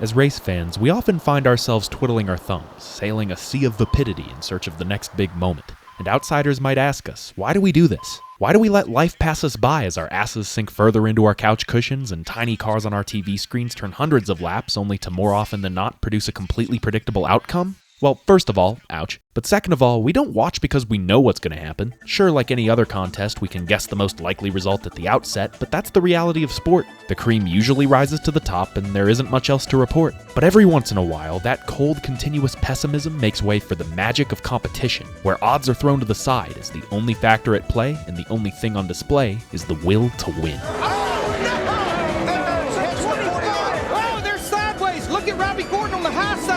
As race fans, we often find ourselves twiddling our thumbs, sailing a sea of vapidity in search of the next big moment. And outsiders might ask us, why do we do this? Why do we let life pass us by as our asses sink further into our couch cushions and tiny cars on our TV screens turn hundreds of laps only to more often than not produce a completely predictable outcome? Well, first of all, ouch. But second of all, we don't watch because we know what's going to happen. Sure, like any other contest, we can guess the most likely result at the outset, but that's the reality of sport. The cream usually rises to the top and there isn't much else to report. But every once in a while, that cold, continuous pessimism makes way for the magic of competition, where odds are thrown to the side as the only factor at play and the only thing on display is the will to win.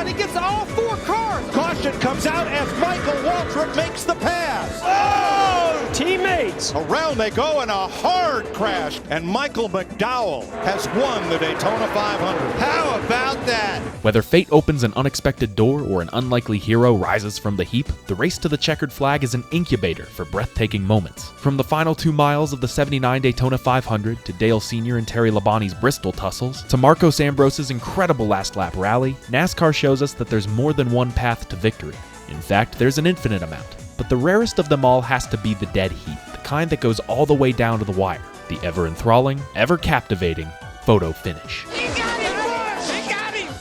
He gets all four cars. Caution comes out as Michael Waltrip makes the pass. Oh, teammates. Around they go in a hard crash, and Michael McDowell has won the Daytona 500. How about that? Whether fate opens an unexpected door or an unlikely hero rises from the heap, the race to the checkered flag is an incubator for breathtaking moments. From the final 2 miles of the '79 Daytona 500 to Dale Sr. and Terry Labonte's Bristol tussles, to Marcos Ambrose's incredible last lap rally, NASCAR shows us that there's more than one path to victory. In fact, there's an infinite amount. But the rarest of them all has to be the dead heat, the kind that goes all the way down to the wire. The ever-enthralling, ever-captivating photo finish.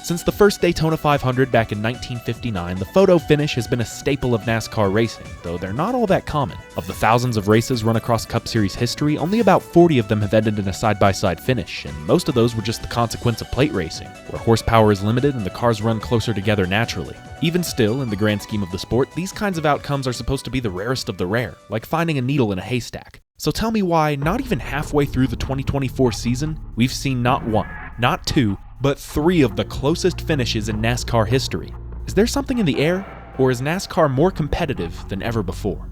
Since the first Daytona 500 back in 1959, the photo finish has been a staple of NASCAR racing, though they're not all that common. Of the thousands of races run across Cup Series history, only about 40 of them have ended in a side-by-side finish, and most of those were just the consequence of plate racing, where horsepower is limited and the cars run closer together naturally. Even still, in the grand scheme of the sport, these kinds of outcomes are supposed to be the rarest of the rare, like finding a needle in a haystack. So tell me why, not even halfway through the 2024 season, we've seen not one, not two, but 3 of the closest finishes in NASCAR history. Is there something in the air, or is NASCAR more competitive than ever before?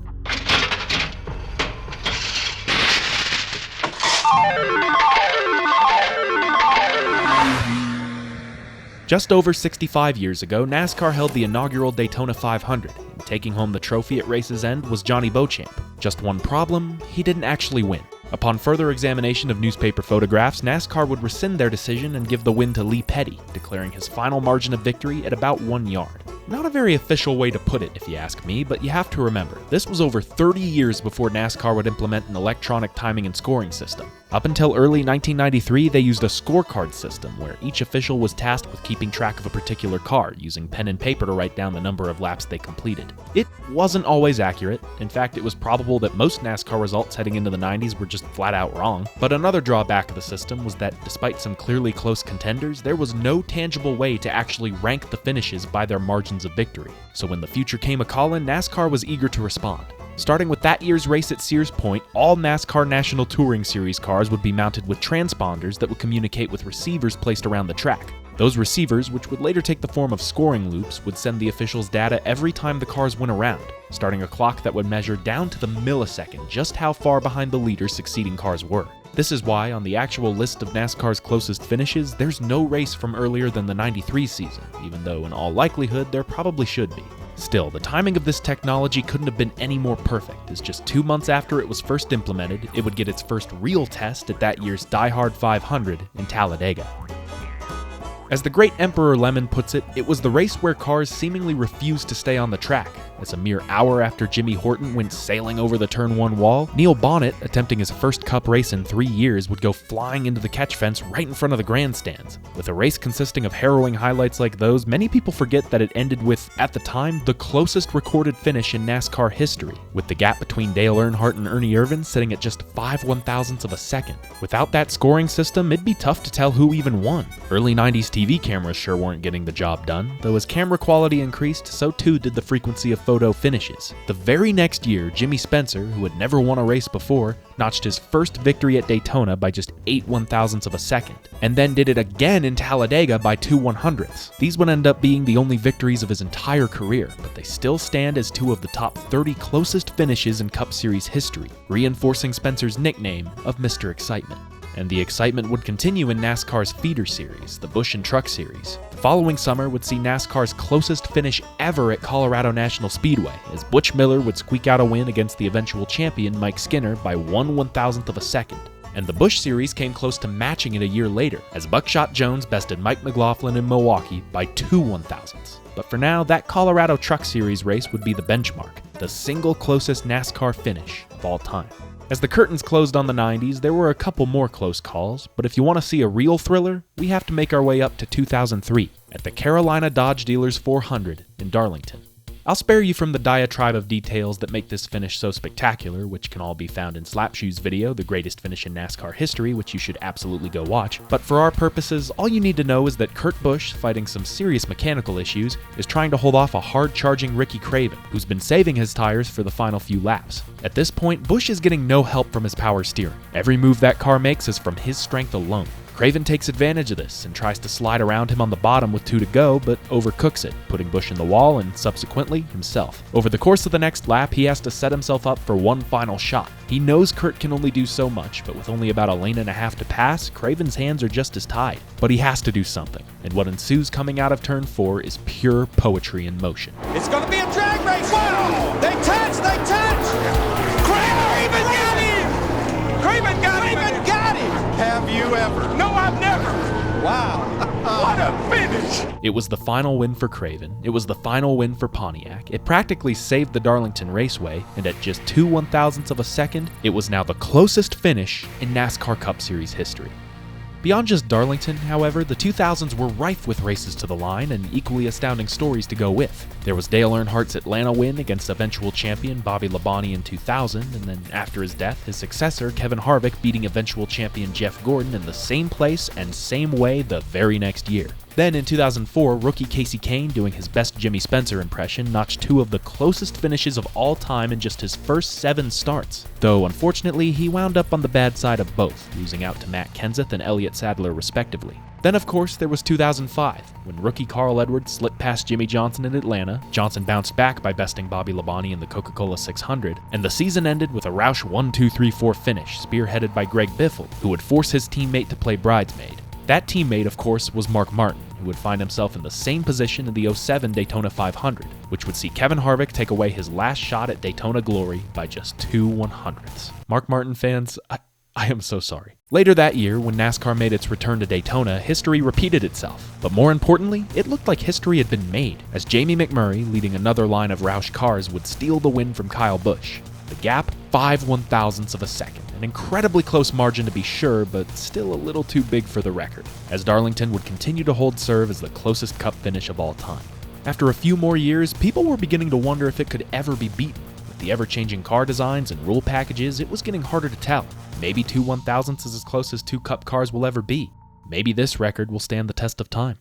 Just over 65 years ago, NASCAR held the inaugural Daytona 500, and taking home the trophy at race's end was Johnny Beauchamp. Just one problem, he didn't actually win. Upon further examination of newspaper photographs, NASCAR would rescind their decision and give the win to Lee Petty, declaring his final margin of victory at about 1 yard. Not a very official way to put it, if you ask me, but you have to remember, this was over 30 years before NASCAR would implement an electronic timing and scoring system. Up until early 1993, they used a scorecard system where each official was tasked with keeping track of a particular car, using pen and paper to write down the number of laps they completed. It wasn't always accurate. In fact, it was probable that most NASCAR results heading into the 90s were just flat out wrong. But another drawback of the system was that despite some clearly close contenders, there was no tangible way to actually rank the finishes by their margins of victory. So when the future came a-callin', NASCAR was eager to respond. Starting with that year's race at Sears Point, all NASCAR National Touring Series cars would be mounted with transponders that would communicate with receivers placed around the track. Those receivers, which would later take the form of scoring loops, would send the officials data every time the cars went around, starting a clock that would measure down to the millisecond just how far behind the leaders succeeding cars were. This is why, on the actual list of NASCAR's closest finishes, there's no race from earlier than the '93 season, even though in all likelihood there probably should be. Still, the timing of this technology couldn't have been any more perfect, as just 2 months after it was first implemented, it would get its first real test at that year's Die Hard 500 in Talladega. As the great Emperor Lemon puts it, it was the race where cars seemingly refused to stay on the track. As a mere hour after Jimmy Horton went sailing over the Turn 1 wall, Neil Bonnet, attempting his first Cup race in 3 years, would go flying into the catch fence right in front of the grandstands. With a race consisting of harrowing highlights like those, many people forget that it ended with, at the time, the closest recorded finish in NASCAR history, with the gap between Dale Earnhardt and Ernie Irvan sitting at just 5/1000ths of a second. Without that scoring system, it'd be tough to tell who even won. Early 90s TV cameras sure weren't getting the job done, though as camera quality increased, so too did the frequency of photo finishes. The very next year, Jimmy Spencer, who had never won a race before, notched his first victory at Daytona by just 8/1000ths of a second, and then did it again in Talladega by 2/100ths. These would end up being the only victories of his entire career, but they still stand as 2 of the top 30 closest finishes in Cup Series history, reinforcing Spencer's nickname of Mr. Excitement. And the excitement would continue in NASCAR's feeder series, the Busch and Truck Series. The following summer would see NASCAR's closest finish ever at Colorado National Speedway, as Butch Miller would squeak out a win against the eventual champion Mike Skinner by 1/1000th of a second. And the Busch Series came close to matching it a year later, as Buckshot Jones bested Mike McLaughlin in Milwaukee by 2 1,000ths. But for now, that Colorado Truck Series race would be the benchmark, the single closest NASCAR finish of all time. As the curtains closed on the 90s, there were a couple more close calls, but if you want to see a real thriller, we have to make our way up to 2003 at the Carolina Dodge Dealers 400 in Darlington. I'll spare you from the diatribe of details that make this finish so spectacular, which can all be found in Slapshoe's video, The Greatest Finish in NASCAR History, which you should absolutely go watch. But for our purposes, all you need to know is that Kurt Busch, fighting some serious mechanical issues, is trying to hold off a hard-charging Ricky Craven, who's been saving his tires for the final few laps. At this point, Busch is getting no help from his power steering. Every move that car makes is from his strength alone. Craven takes advantage of this and tries to slide around him on the bottom with 2 to go, but overcooks it, putting Busch in the wall and, subsequently, himself. Over the course of the next lap, he has to set himself up for one final shot. He knows Kurt can only do so much, but with only about a lane and a half to pass, Craven's hands are just as tied. But he has to do something, and what ensues coming out of turn 4 is pure poetry in motion. It's going to be a drag race. Wow! They touch! Craven got him! Craven got him! Have you ever? No, I've never. Wow. What a finish! It was the final win for Craven. It was the final win for Pontiac. It practically saved the Darlington Raceway, and at just 2 1,000ths of a second, it was now the closest finish in NASCAR Cup Series history. Beyond just Darlington, however, the 2000s were rife with races to the line and equally astounding stories to go with. There was Dale Earnhardt's Atlanta win against eventual champion Bobby Labonte in 2000, and then after his death, his successor Kevin Harvick beating eventual champion Jeff Gordon in the same place and same way the very next year. Then in 2004, rookie Casey Kane, doing his best Jimmy Spencer impression, notched 2 of the closest finishes of all time in just his first 7 starts. Though unfortunately, he wound up on the bad side of both, losing out to Matt Kenseth and Elliott Sadler respectively. Then of course there was 2005, when rookie Carl Edwards slipped past Jimmy Johnson in Atlanta, Johnson bounced back by besting Bobby Labonte in the Coca-Cola 600, and the season ended with a Roush 1-2-3-4 finish, spearheaded by Greg Biffle, who would force his teammate to play bridesmaid. That teammate, of course, was Mark Martin, who would find himself in the same position in the 2007 Daytona 500, which would see Kevin Harvick take away his last shot at Daytona glory by just 2 100ths. Mark Martin fans, I am so sorry. Later that year, when NASCAR made its return to Daytona, history repeated itself. But more importantly, it looked like history had been made, as Jamie McMurray, leading another line of Roush cars, would steal the win from Kyle Busch. The gap, 5 1,000ths of a second. An incredibly close margin to be sure, but still a little too big for the record, as Darlington would continue to hold serve as the closest Cup finish of all time. After a few more years, people were beginning to wonder if it could ever be beaten. With the ever-changing car designs and rule packages, it was getting harder to tell. Maybe 2 1,000ths is as close as 2 Cup cars will ever be. Maybe this record will stand the test of time.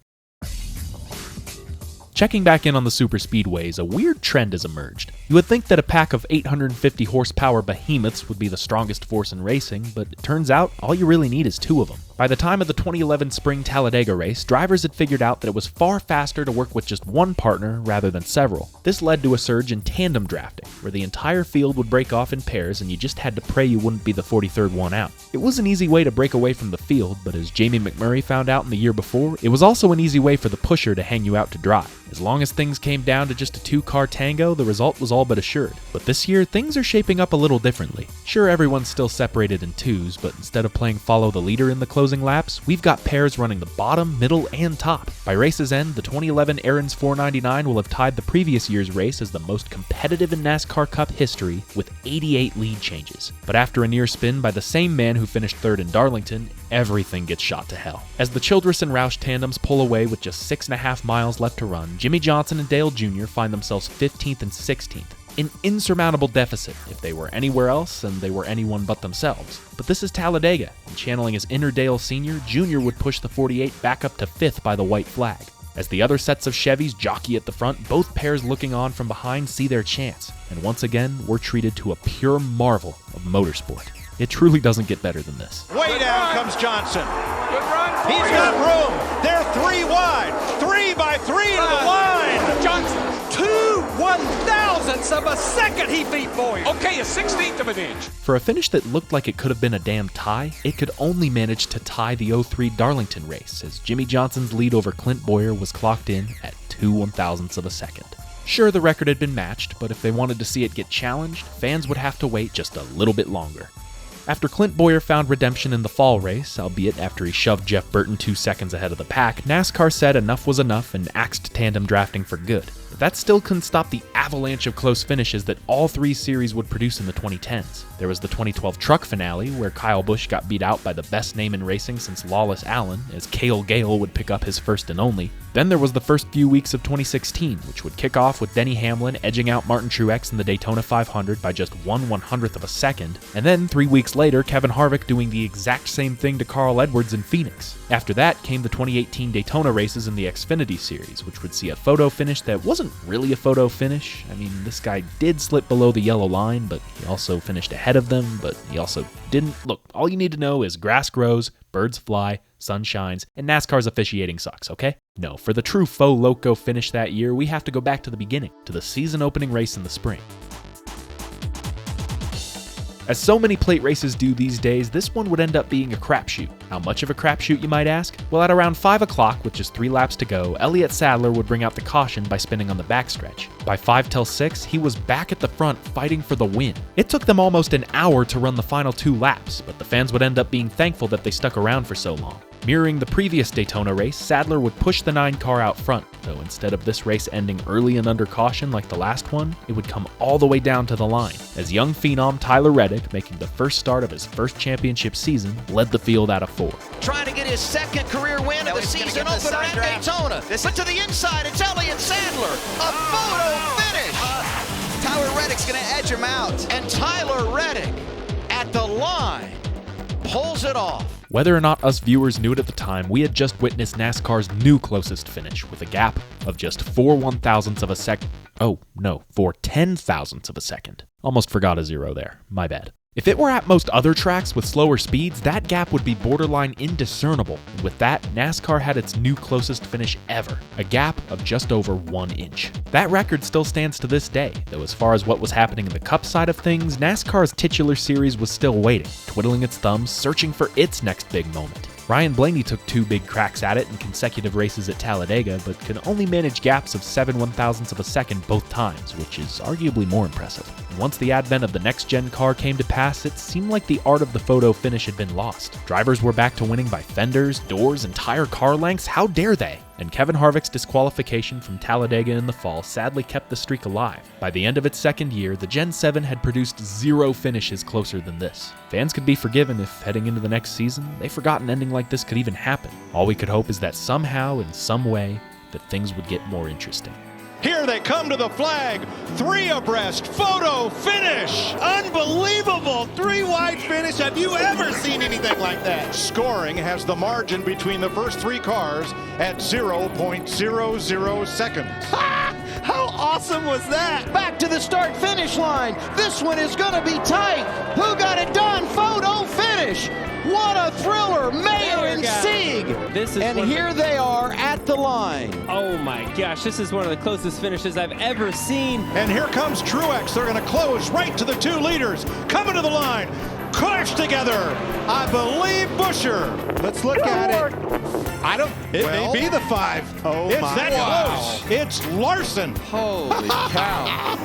Checking back in on the superspeedways, a weird trend has emerged. You would think that a pack of 850 horsepower behemoths would be the strongest force in racing, but it turns out all you really need is 2 of them. By the time of the 2011 Spring Talladega race, drivers had figured out that it was far faster to work with just one partner rather than several. This led to a surge in tandem drafting, where the entire field would break off in pairs and you just had to pray you wouldn't be the 43rd one out. It was an easy way to break away from the field, but as Jamie McMurray found out in the year before, it was also an easy way for the pusher to hang you out to dry. As long as things came down to just a 2-car tango, the result was all but assured. But this year, things are shaping up a little differently. Sure, everyone's still separated in 2s, but instead of playing follow the leader in the closing laps, we've got pairs running the bottom, middle, and top. By race's end, the 2011 Aaron's 499 will have tied the previous year's race as the most competitive in NASCAR Cup history with 88 lead changes. But after a near spin by the same man who finished 3rd in Darlington, everything gets shot to hell. As the Childress and Roush tandems pull away with just 6.5 miles left to run, Jimmy Johnson and Dale Jr. find themselves 15th and 16th. An insurmountable deficit if they were anywhere else and they were anyone but themselves. But this is Talladega, and channeling his inner Dale Sr., Jr. would push the 48 back up to 5th by the white flag. As the other sets of Chevys jockey at the front, both pairs looking on from behind see their chance. And once again, we're treated to a pure marvel of motorsport. It truly doesn't get better than this. Way down comes Johnson. Good run. He's got room. They're 3 wide. 3 by 3 to the line. Johnson, 2 1,000ths of a second he beat Boyer. Okay, a 16th of an inch. For a finish that looked like it could have been a damn tie, it could only manage to tie the 2003 Darlington race, as Jimmy Johnson's lead over Clint Boyer was clocked in at 2 1,000ths of a second. Sure, the record had been matched, but if they wanted to see it get challenged, fans would have to wait just a little bit longer. After Clint Bowyer found redemption in the fall race, albeit after he shoved Jeff Burton 2 seconds ahead of the pack, NASCAR said enough was enough and axed tandem drafting for good. But that still couldn't stop the avalanche of close finishes that all three series would produce in the 2010s. There was the 2012 truck finale, where Kyle Busch got beat out by the best name in racing since Lawless Allen, as Cale Gale would pick up his first and only. Then there was the first few weeks of 2016, which would kick off with Denny Hamlin edging out Martin Truex in the Daytona 500 by just 1/100th of a second, and then 3 weeks later, Kevin Harvick doing the exact same thing to Carl Edwards in Phoenix. After that came the 2018 Daytona races in the Xfinity Series, which would see a photo finish that wasn't really a photo finish. I mean, this guy did slip below the yellow line, but he also finished ahead of them, but he also didn't. Look, all you need to know is grass grows, birds fly, sun shines, and NASCAR's officiating sucks, okay? No, for the true faux loco finish that year, we have to go back to the beginning, to the season opening race in the spring. As so many plate races do these days, this one would end up being a crapshoot. How much of a crapshoot, you might ask? Well, at around 5 o'clock, with just 3 laps to go, Elliott Sadler would bring out the caution by spinning on the backstretch. By 5 till 6, he was back at the front fighting for the win. It took them almost an hour to run the final 2 laps, but the fans would end up being thankful that they stuck around for so long. Mirroring the previous Daytona race, Sadler would push the 9 car out front, though instead of this race ending early and under caution like the last one, it would come all the way down to the line, as young phenom Tyler Reddick, making the first start of his first championship season, led the field out of 4. Trying to get his second career win of the season opener at Daytona. But to the inside, it's Elliott Sadler. A photo finish. Tyler Reddick's going to edge him out. And Tyler Reddick at the line pulls it off. Whether or not us viewers knew it at the time, we had just witnessed NASCAR's new closest finish with a gap of just 4 1,000ths of a second. Oh, no, 4 10,000ths of a second. Almost forgot a zero there. My bad. If it were at most other tracks with slower speeds, that gap would be borderline indiscernible. And with that, NASCAR had its new closest finish ever, a gap of just over 1 inch. That record still stands to this day, though as far as what was happening in the Cup side of things, NASCAR's titular series was still waiting, twiddling its thumbs, searching for its next big moment. Ryan Blaney took 2 big cracks at it in consecutive races at Talladega, but could only manage gaps of 7 1,000ths of a second both times, which is arguably more impressive. And once the advent of the next-gen car came to pass, it seemed like the art of the photo finish had been lost. Drivers were back to winning by fenders, doors, entire car lengths. How dare they? And Kevin Harvick's disqualification from Talladega in the fall sadly kept the streak alive. By the end of its second year, the Gen 7 had produced 0 finishes closer than this. Fans could be forgiven if, heading into the next season, they forgot an ending like this could even happen. All we could hope is that somehow, in some way, that things would get more interesting. Here they come to the flag. 3 abreast. Photo finish. Unbelievable. 3 wide finish. Have you ever seen anything like that? Scoring has the margin between the first 3 cars at 0.00 seconds. How awesome was that? Back to the start-finish line. This one is going to be tight. Who got it done? Photo finish. What a thriller. Mayer and Sieg. And here they are at the line. Oh my gosh, this is one of the closest finishes I've ever seen. And here comes Truex. They're going to close right to the 2 leaders. Coming to the line. Clash together. I believe Buescher. Let's look at it. It may be the 5. Oh It's my. that close. It's Larson. Holy cow.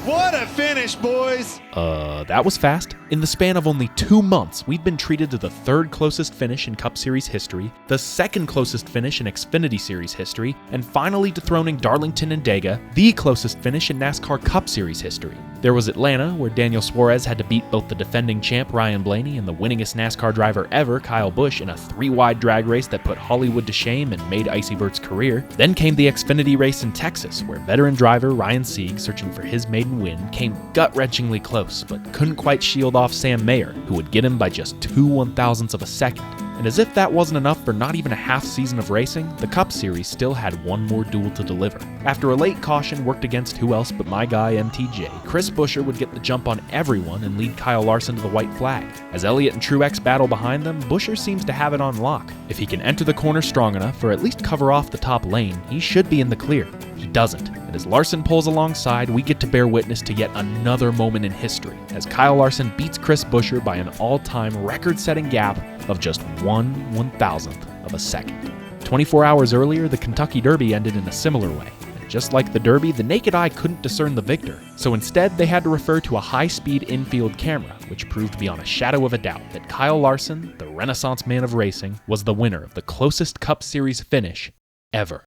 What a finish, boys. That was fast. In the span of only 2 months, we've been treated to the 3rd closest finish in Cup Series history, the 2nd closest finish in Xfinity Series history, and finally dethroning Darlington and Dega, the closest finish in NASCAR Cup Series history. There was Atlanta, where Daniel Suarez had to beat both the defending champ Ryan Blaney and the winningest NASCAR driver ever, Kyle Busch, in a 3-wide drag race that put Hollywood to shame and made Icy Bert's career. Then came the Xfinity race in Texas, where veteran driver Ryan Sieg, searching for his maiden win, came gut-wrenchingly close, but couldn't quite shield off Sam Mayer, who would get him by just 2 1,000ths of a second. And as if that wasn't enough for not even a half season of racing, the Cup Series still had one more duel to deliver. After a late caution worked against who else but my guy MTJ, Chris Buescher would get the jump on everyone and lead Kyle Larson to the white flag. As Elliott and Truex battle behind them, Buescher seems to have it on lock. If he can enter the corner strong enough, or at least cover off the top lane, he should be in the clear. He doesn't, and as Larson pulls alongside, we get to bear witness to yet another moment in history, as Kyle Larson beats Chris Buescher by an all-time record-setting gap of just 1 1,000th of a second. 24 hours earlier, the Kentucky Derby ended in a similar way, and Just like the Derby, the naked eye couldn't discern the victor, so instead they had to refer to a high-speed infield camera, which proved beyond a shadow of a doubt that Kyle Larson, the Renaissance man of racing, was the winner of the closest Cup Series finish ever.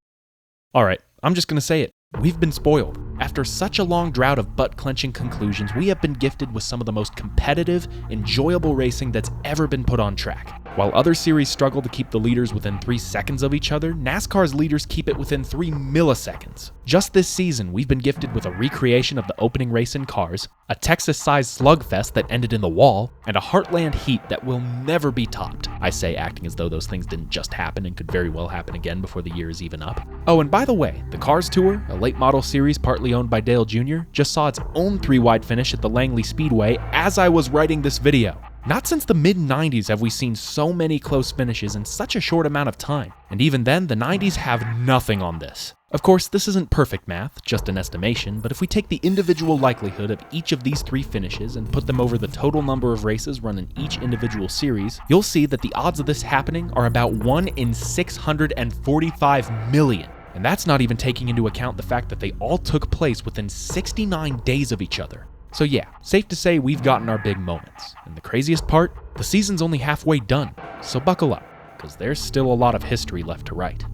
Alright, I'm just gonna say it. We've been spoiled. After such a long drought of butt-clenching conclusions, we have been gifted with some of the most competitive, enjoyable racing that's ever been put on track. While other series struggle to keep the leaders within 3 seconds of each other, NASCAR's leaders keep it within 3 milliseconds. Just this season, we've been gifted with a recreation of the opening race in cars, a Texas-sized slugfest that ended in the wall, and a Heartland heat that will never be topped. I say acting as though those things didn't just happen and could very well happen again before the year is even up. Oh, and by the way, the Cars Tour, a late model series partly owned by Dale Jr., just saw its own 3-wide finish at the Langley Speedway as I was writing this video. Not since the mid-90s have we seen so many close finishes in such a short amount of time, and even then, the 90s have nothing on this. Of course, this isn't perfect math, just an estimation, but if we take the individual likelihood of each of these 3 finishes and put them over the total number of races run in each individual series, you'll see that the odds of this happening are about 1 in 645 million. And that's not even taking into account the fact that they all took place within 69 days of each other. So yeah, safe to say we've gotten our big moments. And the craziest part, the season's only halfway done, so buckle up, because there's still a lot of history left to write.